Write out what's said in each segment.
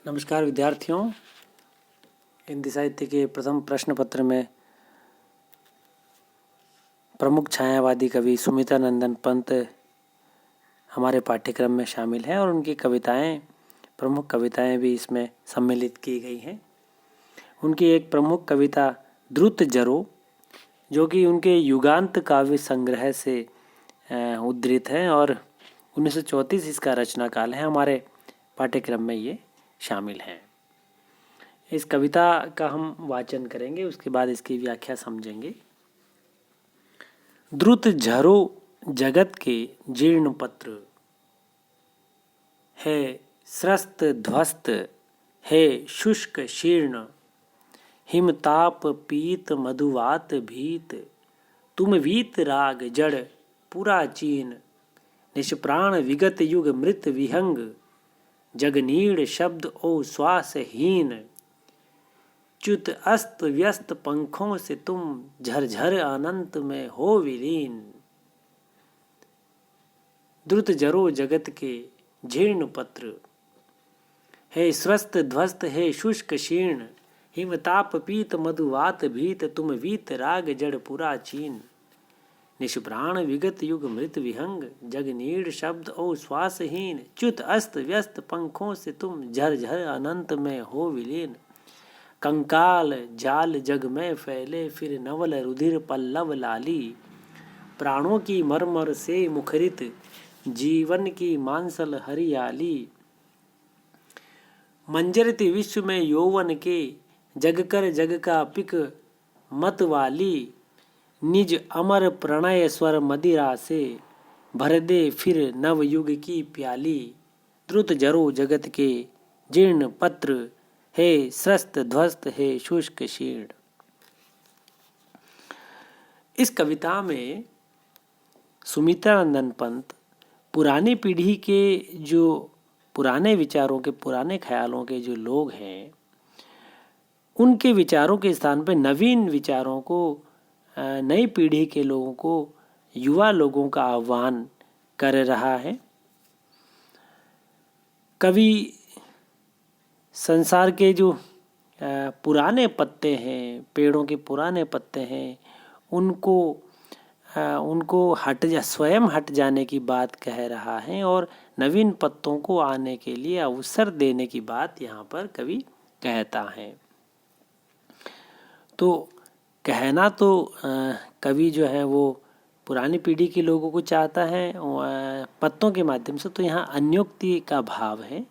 नमस्कार विद्यार्थियों। हिंदी साहित्य के प्रथम प्रश्न पत्र में प्रमुख छायावादी कवि सुमित्रानंदन पंत हमारे पाठ्यक्रम में शामिल हैं और उनकी प्रमुख कविताएं भी इसमें सम्मिलित की गई हैं। उनकी एक प्रमुख कविता द्रुत जरो, जो कि उनके युगांत काव्य संग्रह से उद्धृत है और 1934 इसका रचना काल है। हमारे पाठ्यक्रम में ये शामिल हैं। इस कविता का हम वाचन करेंगे, उसके बाद इसकी व्याख्या समझेंगे। द्रुत झरो जगत के जीर्ण पत्र, है स्रस्त ध्वस्त है शुष्क शीर्ण, हिमताप पीत मधुवात भीत, तुम वीत राग जड़ पुराचीन, निष्प्राण विगत युग मृत विहंग, जगनीड़ शब्द ओ श्वासहीन, च्युत अस्त व्यस्त पंखों से तुम झरझर अनंत में हो विलीन। द्रुत जरो जगत के जीर्ण पत्र, है स्वस्थ ध्वस्त है शुष्क शीर्ण, हिमताप पीत मधुवात भीत, तुम वीत राग जड़ पुराचीन, निष्प्राण विगत युग मृत विहंग, जगनीड़ शब्द ओ श्वासहीन, च्युत अस्त व्यस्त पंखों से तुम झरझर अनंत में हो विलीन। कंकाल जाल जग में फैले फिर नवल रुधिर पल्लव लाली, प्राणों की मरमर से मुखरित जीवन की मांसल हरियाली, मंजरती विश्व में यौवन के जग कर जग का पिक मत वाली, निज अमर प्रणय स्वर मदिरा से भर दे फिर नव युग की प्याली। द्रुत जरो जगत के जीर्ण पत्र, है स्रस्त ध्वस्त है शुष्क शीर्ण। इस कविता में सुमित्रानंदन पंत पुरानी पीढ़ी के जो पुराने विचारों के पुराने ख्यालों के जो लोग हैं, उनके विचारों के स्थान पर नवीन विचारों को, नई पीढ़ी के लोगों को, युवा लोगों का आह्वान कर रहा है। कवि संसार के जो पुराने पत्ते हैं, पेड़ों के पुराने पत्ते हैं, उनको स्वयं हट जाने की बात कह रहा है और नवीन पत्तों को आने के लिए अवसर देने की बात यहाँ पर कवि कहता है। तो कहना तो कवि जो है वो पुरानी पीढ़ी के लोगों को चाहता है पत्तों के माध्यम से, तो यहाँ अन्योक्ति का भाव है।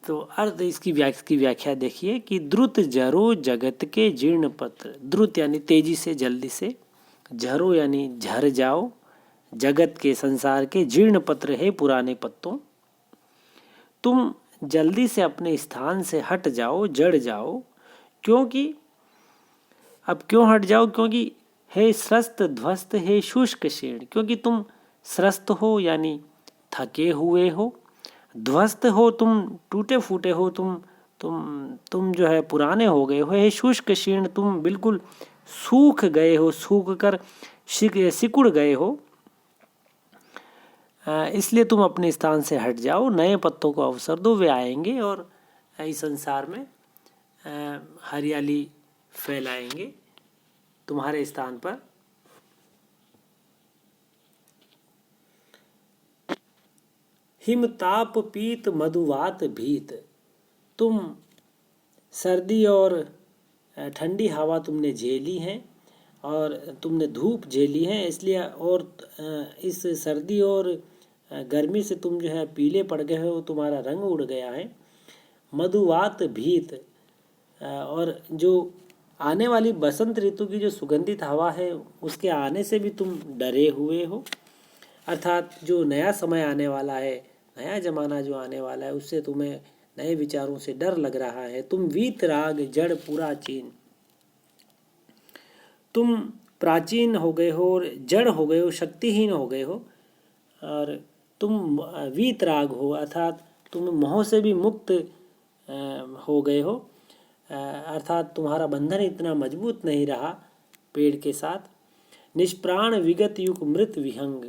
तो अर्थ इसकी व्याख्या देखिए कि द्रुत जरो जगत के जीर्ण पत्र, द्रुत यानी तेजी से, जल्दी से, झरो यानी झर जाओ, जगत के संसार के जीर्ण पत्र है पुराने पत्तों, तुम जल्दी से अपने स्थान से हट जाओ, जड़ जाओ। क्योंकि अब क्यों हट जाओ? क्योंकि हे स्रस्त ध्वस्त है शुष्क शीर्ण, क्योंकि तुम स्रस्त हो यानी थके हुए हो, ध्वस्त हो तुम टूटे फूटे हो, तुम जो है पुराने हो गए हो, हे शुष्क शीर्ण तुम बिल्कुल सूख गए हो, सूख कर सिकुड़ गए हो, इसलिए तुम अपने स्थान से हट जाओ, नए पत्तों को अवसर दो, वे आएंगे और इस संसार में हरियाली फैलाएंगे तुम्हारे स्थान पर। हिमताप पीत मधुवात भीत, तुम सर्दी और ठंडी हवा तुमने झेली है और तुमने धूप झेली है, इसलिए और इस सर्दी और गर्मी से तुम जो है पीले पड़ गए हो, तुम्हारा रंग उड़ गया है। मधुवात भीत, और जो आने वाली बसंत ऋतु की जो सुगंधित हवा है उसके आने से भी तुम डरे हुए हो, अर्थात जो नया समय आने वाला है, नया जमाना जो आने वाला है, उससे तुम्हें नए विचारों से डर लग रहा है। तुम वीत राग जड़ पुराचीन, तुम प्राचीन हो गए हो और जड़ हो गए हो, शक्तिहीन हो गए हो, और तुम वीत राग हो अर्थात तुम मोह से भी मुक्त हो गए हो, अर्थात तुम्हारा बंधन इतना मजबूत नहीं रहा पेड़ के साथ। निष्प्राण विगत युग मृत विहंग,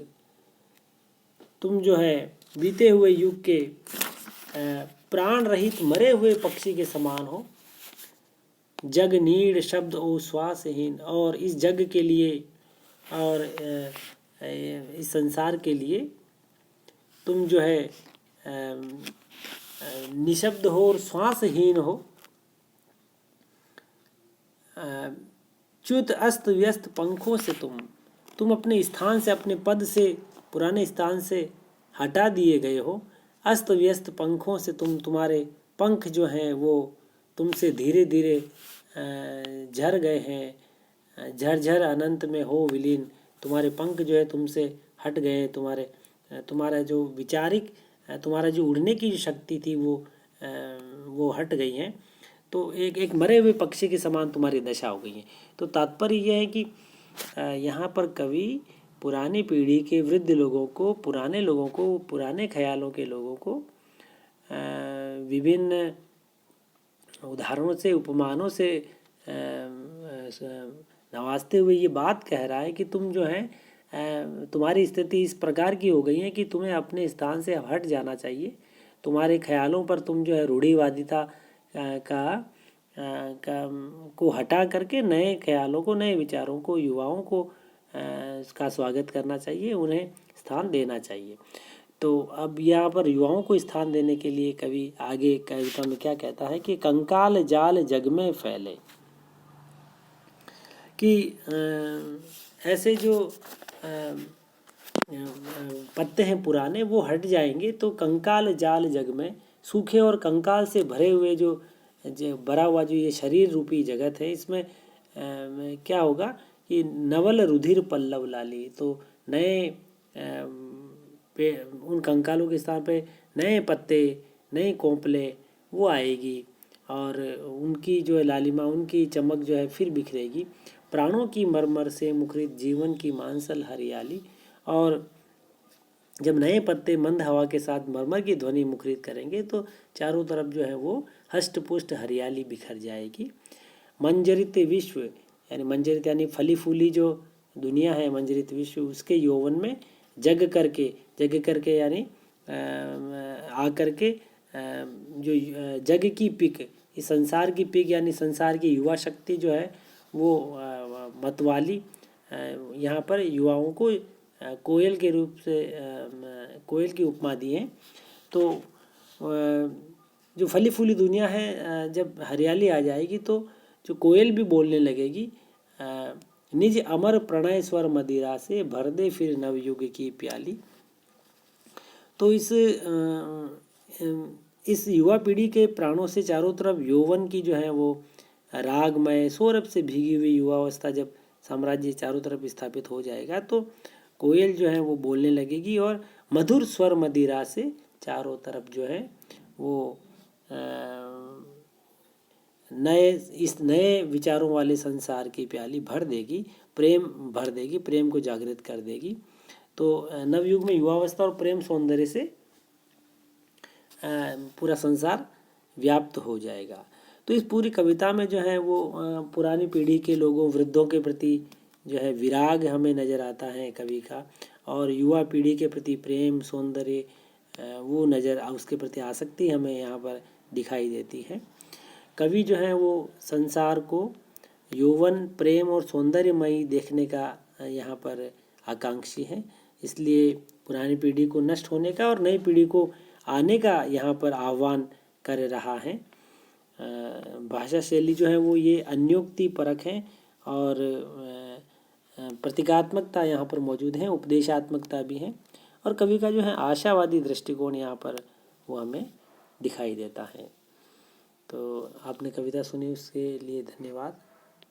तुम जो है बीते हुए युग के प्राण रहित मरे हुए पक्षी के समान हो। जग नीड़ शब्द ओ श्वासहीन, और इस जग के लिए और इस संसार के लिए तुम जो है निशब्द हो और श्वासहीन हो। च्युत अस्त व्यस्त पंखों से तुम अपने स्थान से, अपने पद से, पुराने स्थान से हटा दिए गए हो। अस्त व्यस्त पंखों से तुम्हारे पंख जो हैं वो तुमसे धीरे धीरे झर गए हैं। झरझर अनंत में हो विलीन, तुम्हारे पंख जो है तुमसे हट गए हैं। तुम्हारा जो विचारिक, तुम्हारा जो उड़ने की जो शक्ति थी वो हट गई है। तो एक मरे हुए पक्षी के समान तुम्हारी दशा हो गई है। तो तात्पर्य यह है कि यहाँ पर कवि पुरानी पीढ़ी के वृद्ध लोगों को, पुराने लोगों को, पुराने ख्यालों के लोगों को विभिन्न उदाहरणों से, उपमानों से नवाजते हुए ये बात कह रहा है कि तुम जो है तुम्हारी स्थिति इस प्रकार की हो गई है कि तुम्हें अपने स्थान से हट जाना चाहिए। तुम्हारे ख्यालों पर तुम जो है रूढ़िवादिता को हटा करके नए ख्यालों को, नए विचारों को, युवाओं को इसका स्वागत करना चाहिए, उन्हें स्थान देना चाहिए। तो अब यहाँ पर युवाओं को स्थान देने के लिए कवि आगे कविता में क्या कहता है कि कंकाल जाल जग में फैले, कि ऐसे जो पत्ते हैं पुराने वो हट जाएंगे तो कंकाल जाल जग में, सूखे और कंकाल से भरे हुए जो भरा हुआ जो ये शरीर रूपी जगत है, इसमें क्या होगा कि नवल रुधिर पल्लव लाली, तो नए उन कंकालों के स्थान पे नए पत्ते, नए कोंपले वो आएगी और उनकी जो है लालिमा, उनकी चमक जो है फिर बिखरेगी। प्राणों की मरमर से मुखरित जीवन की मांसल हरियाली, और जब नए पत्ते मंद हवा के साथ मरमर की ध्वनि मुखरित करेंगे तो चारों तरफ जो है वो हष्ट पुष्ट हरियाली बिखर जाएगी। मंजरित विश्व, यानी मंजरित यानी फली फूली जो दुनिया है, मंजरित विश्व, उसके यौवन में जग करके यानी आकर के जो जग की पिक, इस संसार की पिक यानी संसार की युवा शक्ति जो है वो मतवाली, यहाँ पर युवाओं को कोयल के रूप से कोयल की उपमा दी है। तो जो फली फूली दुनिया है, जब हरियाली आ जाएगी तो जो कोयल भी बोलने लगेगी, निज अमर प्रणय स्वर मदिरा से भर दे फिर नवयुग की प्याली। तो इस युवा पीढ़ी के प्राणों से चारों तरफ यौवन की जो है वो रागमय सौरभ से भीगी हुई युवावस्था जब साम्राज्य चारों तरफ स्थापित हो जाएगा तो कोयल जो है वो बोलने लगेगी और मधुर स्वर मदिरा से चारों तरफ जो है वो इस नए विचारों वाले संसार की प्याली भर देगी, प्रेम भर देगी, प्रेम को जागृत कर देगी। तो नवयुग में युवावस्था और प्रेम सौंदर्य से पूरा संसार व्याप्त हो जाएगा। तो इस पूरी कविता में जो है वो पुरानी पीढ़ी के लोगों, वृद्धों के प्रति जो है विराग हमें नज़र आता है कवि का, और युवा पीढ़ी के प्रति प्रेम सौंदर्य वो नज़र, उसके प्रति आसक्ति हमें यहाँ पर दिखाई देती है। कवि जो है वो संसार को यौवन, प्रेम और सौंदर्यमयी देखने का यहाँ पर आकांक्षी है, इसलिए पुरानी पीढ़ी को नष्ट होने का और नई पीढ़ी को आने का यहाँ पर आह्वान कर रहा है। भाषा शैली जो है वो ये अन्योक्ति परक है और प्रतीकात्मकता यहाँ पर मौजूद है, उपदेशात्मकता भी है, और कवि का जो है आशावादी दृष्टिकोण यहाँ पर वो हमें दिखाई देता है। तो आपने कविता सुनी, उसके लिए धन्यवाद।